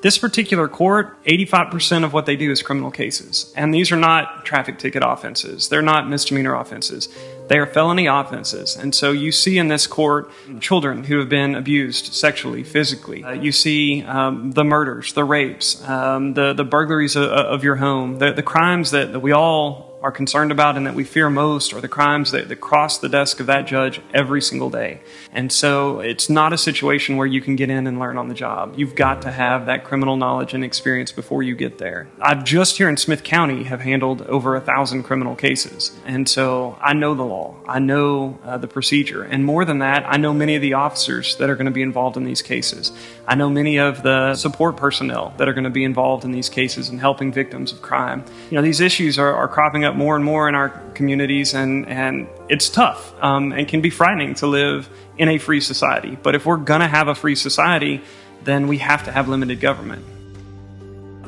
This particular court, 85% of what they do is criminal cases. And these are not traffic ticket offenses. They're not misdemeanor offenses. They are felony offenses. And so you see in this court children who have been abused sexually, physically. You see the murders, the rapes, the burglaries of your home, the crimes that we all are concerned about and that we fear most are the crimes that cross the desk of that judge every single day. And so it's not a situation where you can get in and learn on the job. You've got to have that criminal knowledge and experience before you get there. I've just here in Smith County have handled over 1,000 criminal cases. And so I know the law. I know the procedure. And more than that, I know many of the officers that are going to be involved in these cases. I know many of the support personnel that are going to be involved in these cases and helping victims of crime. You know, these issues are cropping up more and more in our communities, and it's tough and can be frightening to live in a free society. But if we're going to have a free society, then we have to have limited government.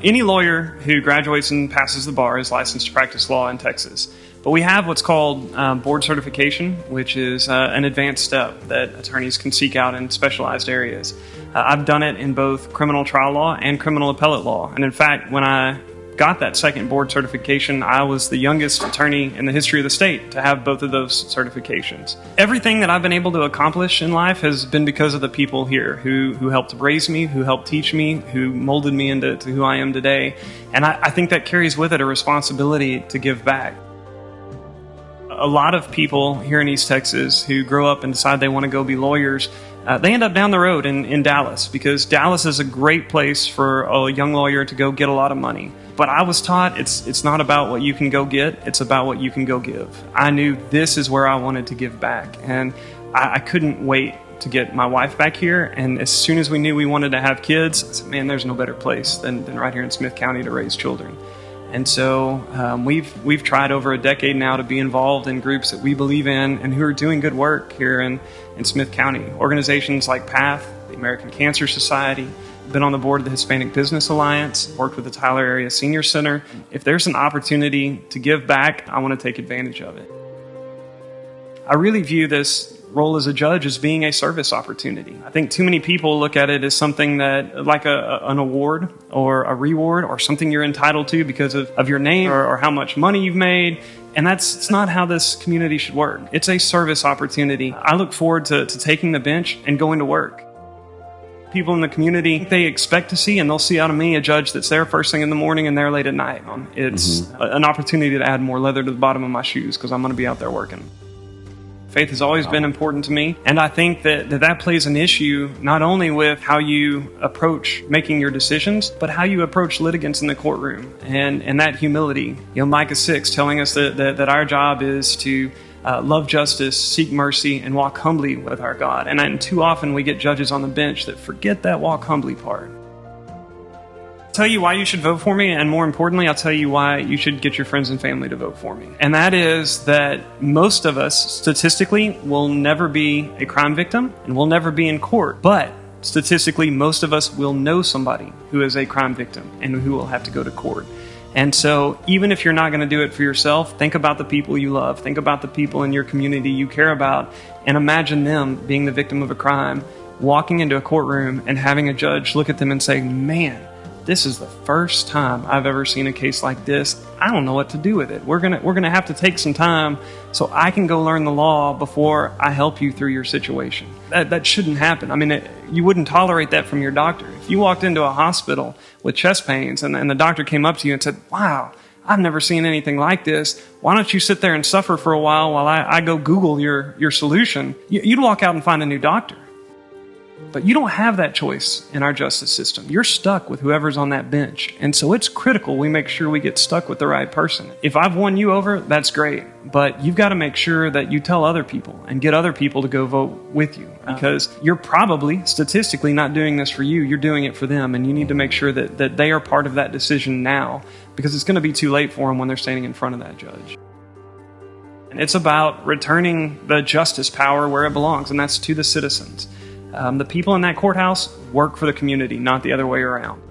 Any lawyer who graduates and passes the bar is licensed to practice law in Texas. But we have what's called board certification, which is an advanced step that attorneys can seek out in specialized areas. I've done it in both criminal trial law and criminal appellate law. And in fact, when I got that second board certification, I was the youngest attorney in the history of the state to have both of those certifications. Everything that I've been able to accomplish in life has been because of the people here who helped raise me, who helped teach me, who molded me into who I am today. And I think that carries with it a responsibility to give back. A lot of people here in East Texas who grow up and decide they want to go be lawyers, they end up down the road in Dallas, because Dallas is a great place for a young lawyer to go get a lot of money. But I was taught it's not about what you can go get, it's about what you can go give. I knew this is where I wanted to give back, and I couldn't wait to get my wife back here. And as soon as we knew we wanted to have kids, I said, man, there's no better place than right here in Smith County to raise children. And so we've tried over a decade now to be involved in groups that we believe in and who are doing good work here in Smith County. Organizations like PATH, the American Cancer Society, been on the board of the Hispanic Business Alliance, worked with the Tyler Area Senior Center. If there's an opportunity to give back, I want to take advantage of it. I really view this role as a judge as being a service opportunity. I think too many people look at it as something that, like an award or a reward or something you're entitled to because of your name or how much money you've made. And it's not how this community should work. It's a service opportunity. I look forward to taking the bench and going to work. People in the community, they expect to see, and they'll see out of me, a judge that's there first thing in the morning and there late at night. It's an opportunity to add more leather to the bottom of my shoes because I'm going to be out there working. Faith has always been important to me, and I think that plays an issue not only with how you approach making your decisions, but how you approach litigants in the courtroom, and that humility. You know, Micah 6 telling us that our job is to love justice, seek mercy, and walk humbly with our God. And too often we get judges on the bench that forget that walk humbly part. I'll tell you why you should vote for me, and more importantly, I'll tell you why you should get your friends and family to vote for me. And that is that most of us, statistically, will never be a crime victim and will never be in court. But statistically, most of us will know somebody who is a crime victim and who will have to go to court. And so even if you're not going to do it for yourself, think about the people you love. Think about the people in your community you care about, and imagine them being the victim of a crime, walking into a courtroom and having a judge look at them and say, man, this is the first time I've ever seen a case like this. I don't know what to do with it. We're gonna have to take some time so I can go learn the law before I help you through your situation. That shouldn't happen. I mean, you wouldn't tolerate that from your doctor. If you walked into a hospital with chest pains and the doctor came up to you and said, wow, I've never seen anything like this. Why don't you sit there and suffer for a while I go Google your solution? You'd walk out and find a new doctor. But you don't have that choice in our justice system. You're stuck with whoever's on that bench. And so it's critical we make sure we get stuck with the right person. If I've won you over, that's great. But you've got to make sure that you tell other people and get other people to go vote with you. Because you're probably, statistically, not doing this for you. You're doing it for them. And you need to make sure that they are part of that decision now. Because it's going to be too late for them when they're standing in front of that judge. And it's about returning the justice power where it belongs, and that's to the citizens. The people in that courthouse work for the community, not the other way around.